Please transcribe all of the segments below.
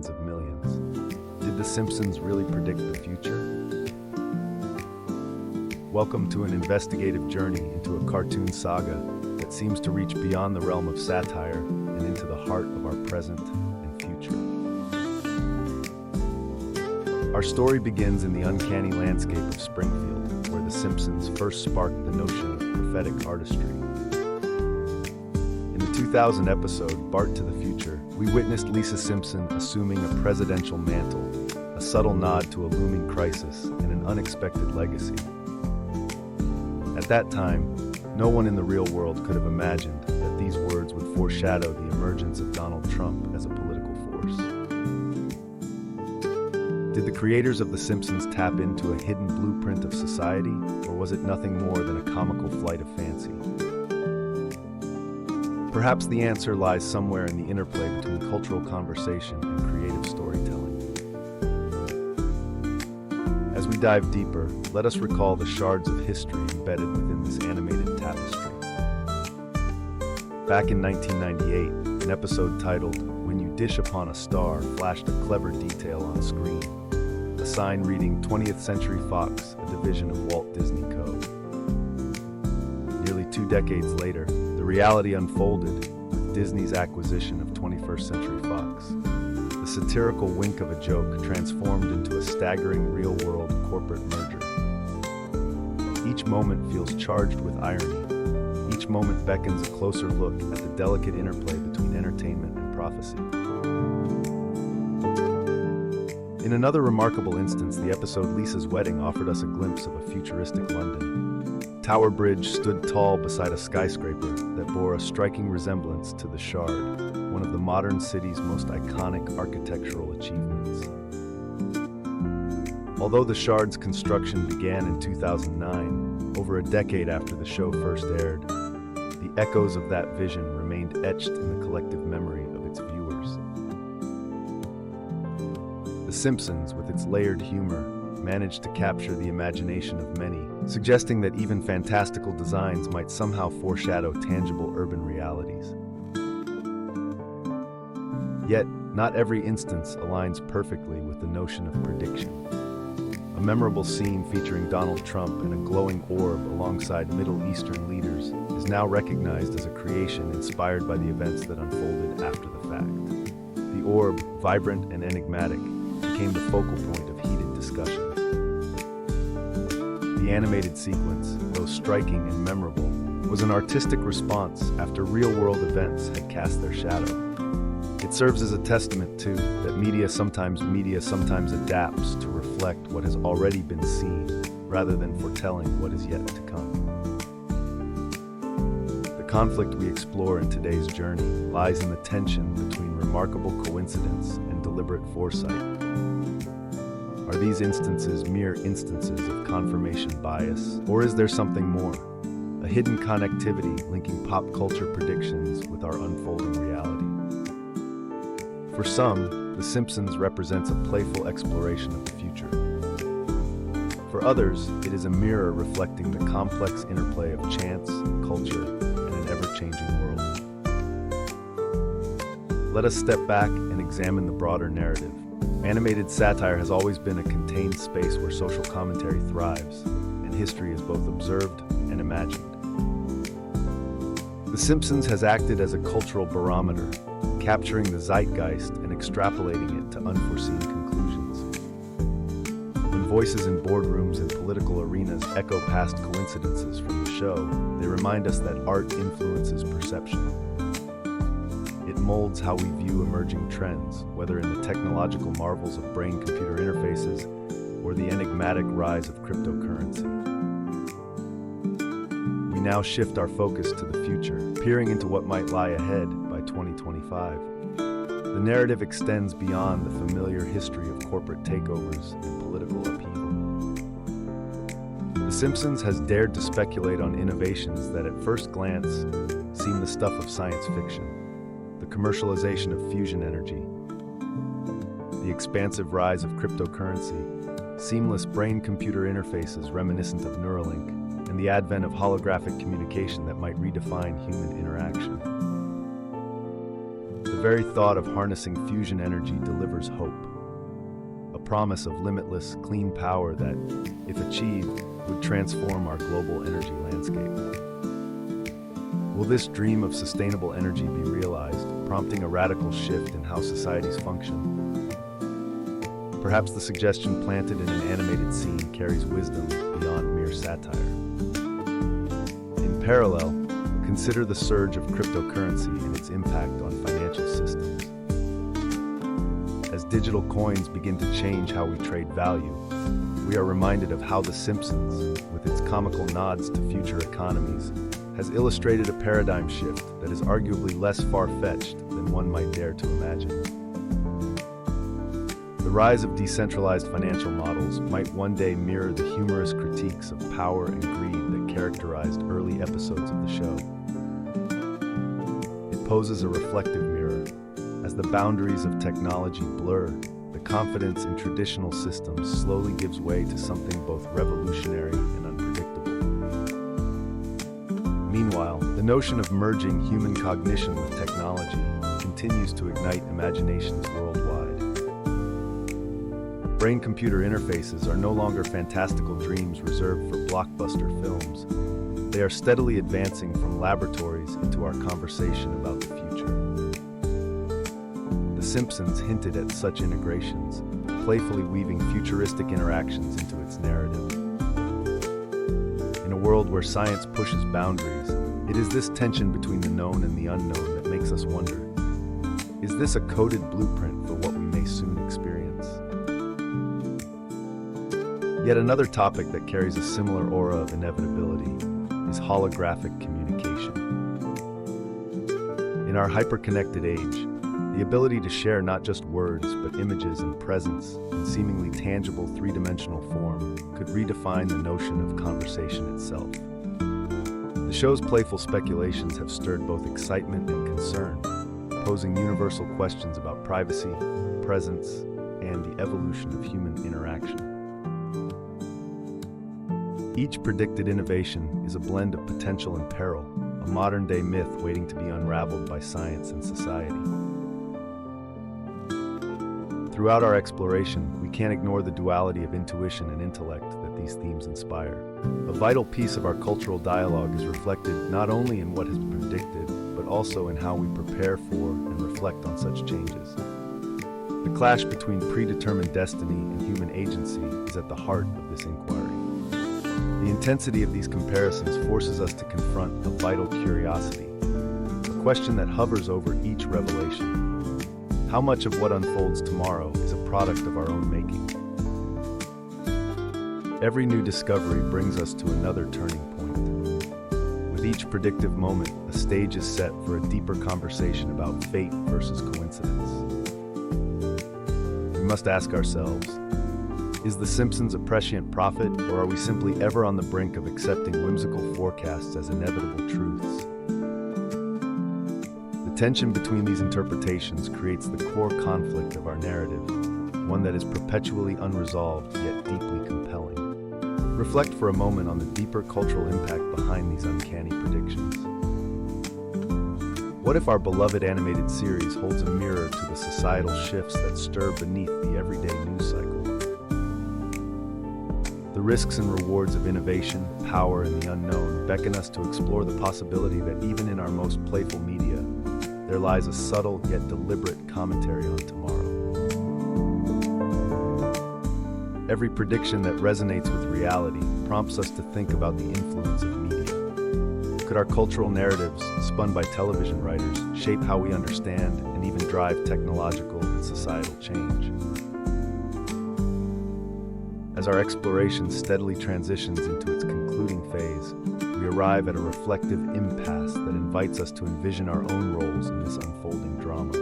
minds of millions. Did The Simpsons really predict the future? Welcome to an investigative journey into a cartoon saga that seems to reach beyond the realm of satire and into the heart of our present and future. Our story begins in the uncanny landscape of Springfield, where The Simpsons first sparked the notion of prophetic artistry. In the 2000 episode, Bart to the Future, we witnessed Lisa Simpson assuming a presidential mantle, a subtle nod to a looming crisis and an unexpected legacy. At that time, no one in the real world could have imagined that these words would foreshadow the emergence of Donald Trump as a political force. Did the creators of The Simpsons tap into a hidden blueprint of society, or was it nothing more than a comical flight of fancy? Perhaps the answer lies somewhere in the interplay between cultural conversation and creative storytelling. As we dive deeper, let us recall the shards of history embedded within this animated tapestry. Back in 1998, an episode titled "When You Dish Upon a Star" flashed a clever detail on screen. A sign reading 20th Century Fox, a division of Walt Disney Co. Nearly 2 decades later, the reality unfolded with Disney's acquisition of 21st Century Fox. The satirical wink of a joke transformed into a staggering real-world corporate merger. Each moment feels charged with irony. Each moment beckons a closer look at the delicate interplay between entertainment and prophecy. In another remarkable instance, the episode Lisa's Wedding offered us a glimpse of a futuristic London. Tower Bridge stood tall beside a skyscraper that bore a striking resemblance to the Shard, one of the modern city's most iconic architectural achievements. Although the Shard's construction began in 2009, over a decade after the show first aired, the echoes of that vision remained etched in the collective memory of its viewers. The Simpsons, with its layered humor, managed to capture the imagination of many, suggesting that even fantastical designs might somehow foreshadow tangible urban realities. Yet, not every instance aligns perfectly with the notion of prediction. A memorable scene featuring Donald Trump and a glowing orb alongside Middle Eastern leaders is now recognized as a creation inspired by the events that unfolded after the fact. The orb, vibrant and enigmatic, became the focal point of heated discussions. The animated sequence, though striking and memorable, was an artistic response after real-world events had cast their shadow. It serves as a testament, too, that media sometimes adapts to reflect what has already been seen, rather than foretelling what is yet to come. The conflict we explore in today's journey lies in the tension between remarkable coincidence and deliberate foresight. Are these instances mere instances of confirmation bias, or is there something more? A hidden connectivity linking pop culture predictions with our unfolding reality? For some, The Simpsons represents a playful exploration of the future. For others, it is a mirror reflecting the complex interplay of chance, culture, and an ever-changing world. Let us step back and examine the broader narrative. Animated satire has always been a contained space where social commentary thrives, and history is both observed and imagined. The Simpsons has acted as a cultural barometer, capturing the zeitgeist and extrapolating it to unforeseen conclusions. When voices in boardrooms and political arenas echo past coincidences from the show, they remind us that art influences perception. It molds how we view emerging trends, whether in the technological marvels of brain-computer interfaces or the enigmatic rise of cryptocurrency. We now shift our focus to the future, peering into what might lie ahead by 2025. The narrative extends beyond the familiar history of corporate takeovers and political upheaval. The Simpsons has dared to speculate on innovations that at first glance seem the stuff of science fiction. The commercialization of fusion energy, the expansive rise of cryptocurrency, seamless brain-computer interfaces reminiscent of Neuralink, and the advent of holographic communication that might redefine human interaction. The very thought of harnessing fusion energy delivers hope, a promise of limitless, clean power that, if achieved, would transform our global energy landscape. Will this dream of sustainable energy be realized, prompting a radical shift in how societies function? Perhaps the suggestion planted in an animated scene carries wisdom beyond mere satire. In parallel, consider the surge of cryptocurrency and its impact on financial systems. As digital coins begin to change how we trade value, we are reminded of how The Simpsons, with its comical nods to future economies, has illustrated a paradigm shift that is arguably less far-fetched than one might dare to imagine. The rise of decentralized financial models might one day mirror the humorous critiques of power and greed that characterized early episodes of the show. It poses a reflective mirror. As the boundaries of technology blur, the confidence in traditional systems slowly gives way to something both revolutionary and unpredictable. Meanwhile, the notion of merging human cognition with technology continues to ignite imaginations worldwide. Brain-computer interfaces are no longer fantastical dreams reserved for blockbuster films. They are steadily advancing from laboratories into our conversation about the future. The Simpsons hinted at such integrations, playfully weaving futuristic interactions into its narrative. In a world where science pushes boundaries, it is this tension between the known and the unknown that makes us wonder, is this a coded blueprint for what we may soon experience? Yet another topic that carries a similar aura of inevitability is holographic communication. In our hyper-connected age, the ability to share not just words but images and presence in seemingly tangible three-dimensional form could redefine the notion of conversation itself. The show's playful speculations have stirred both excitement and concern, posing universal questions about privacy, presence, and the evolution of human interaction. Each predicted innovation is a blend of potential and peril, a modern-day myth waiting to be unraveled by science and society. Throughout our exploration, we can't ignore the duality of intuition and intellect that these themes inspire. A vital piece of our cultural dialogue is reflected not only in what has been predicted, but also in how we prepare for and reflect on such changes. The clash between predetermined destiny and human agency is at the heart of this inquiry. The intensity of these comparisons forces us to confront a vital curiosity, a question that hovers over each revelation. How much of what unfolds tomorrow is a product of our own making? Every new discovery brings us to another turning point. With each predictive moment, a stage is set for a deeper conversation about fate versus coincidence. We must ask ourselves, is The Simpsons a prescient prophet, or are we simply ever on the brink of accepting whimsical forecasts as inevitable truths? The tension between these interpretations creates the core conflict of our narrative, one that is perpetually unresolved yet deeply compelling. Reflect for a moment on the deeper cultural impact behind these uncanny predictions. What if our beloved animated series holds a mirror to the societal shifts that stir beneath the everyday news cycle? The risks and rewards of innovation, power, and the unknown beckon us to explore the possibility that even in our most playful media, there lies a subtle yet deliberate commentary on tomorrow. Every prediction that resonates with reality prompts us to think about the influence of media. Could our cultural narratives, spun by television writers, shape how we understand and even drive technological and societal change? As our exploration steadily transitions into its concluding phase, we arrive at a reflective impasse that invites us to envision our own roles in this unfolding drama.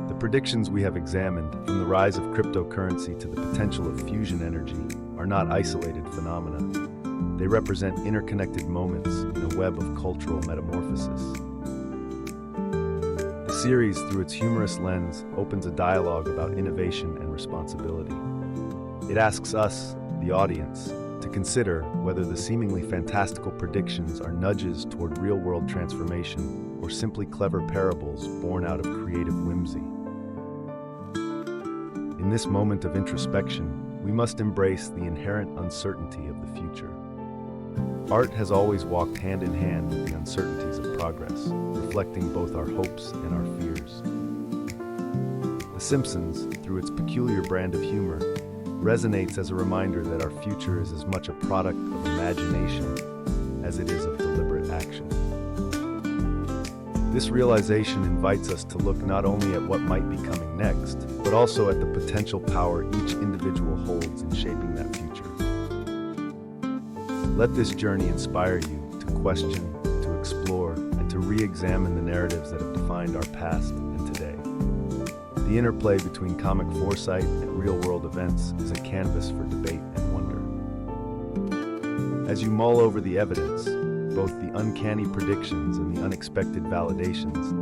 The predictions we have examined, from the rise of cryptocurrency to the potential of fusion energy, are not isolated phenomena. They represent interconnected moments in a web of cultural metamorphosis. The series, through its humorous lens, opens a dialogue about innovation and responsibility. It asks us, the audience, to consider whether the seemingly fantastical predictions are nudges toward real-world transformation or simply clever parables born out of creative whimsy. In this moment of introspection, we must embrace the inherent uncertainty of the future. Art has always walked hand in hand with the uncertainties of progress, reflecting both our hopes and our fears. The Simpsons, through its peculiar brand of humor, resonates as a reminder that our future is as much a product of imagination as it is of deliberate action. This realization invites us to look not only at what might be coming next, but also at the potential power each individual holds in shaping that future. Let this journey inspire you to question, to explore, and to re-examine the narratives that have defined our past and today. The interplay between comic foresight and real-world events is a canvas for debate and wonder. As you mull over the evidence, both the uncanny predictions and the unexpected validations,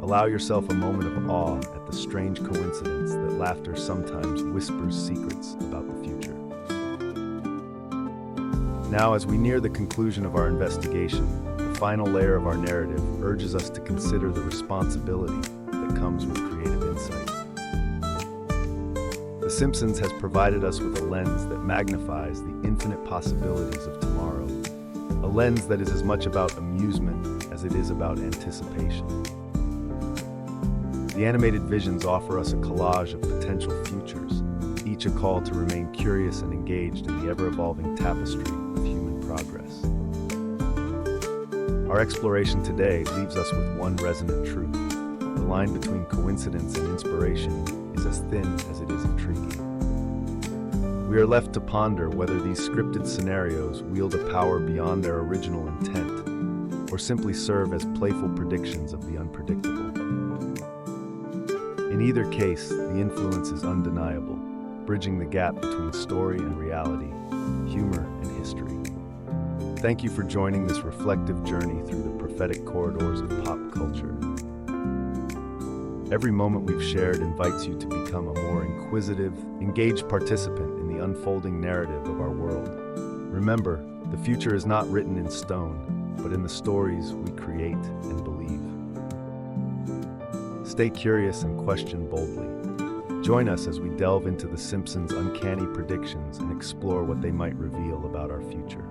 allow yourself a moment of awe at the strange coincidence that laughter sometimes whispers secrets about the future. Now, as we near the conclusion of our investigation, the final layer of our narrative urges us to consider the responsibility that comes with creative insight. The Simpsons has provided us with a lens that magnifies the infinite possibilities of tomorrow, a lens that is as much about amusement as it is about anticipation. The animated visions offer us a collage of potential futures, each a call to remain curious and engaged in the ever-evolving tapestry of human progress. Our exploration today leaves us with one resonant truth. The line between coincidence and inspiration is as thin as it is intriguing. We are left to ponder whether these scripted scenarios wield a power beyond their original intent, or simply serve as playful predictions of the unpredictable. In either case, the influence is undeniable, bridging the gap between story and reality, humor and history. Thank you for joining this reflective journey through the prophetic corridors of pop culture. Every moment we've shared invites you to become a more inquisitive, engaged participant in the unfolding narrative of our world. Remember, the future is not written in stone, but in the stories we create and believe. Stay curious and question boldly. Join us as we delve into the Simpsons' uncanny predictions and explore what they might reveal about our future.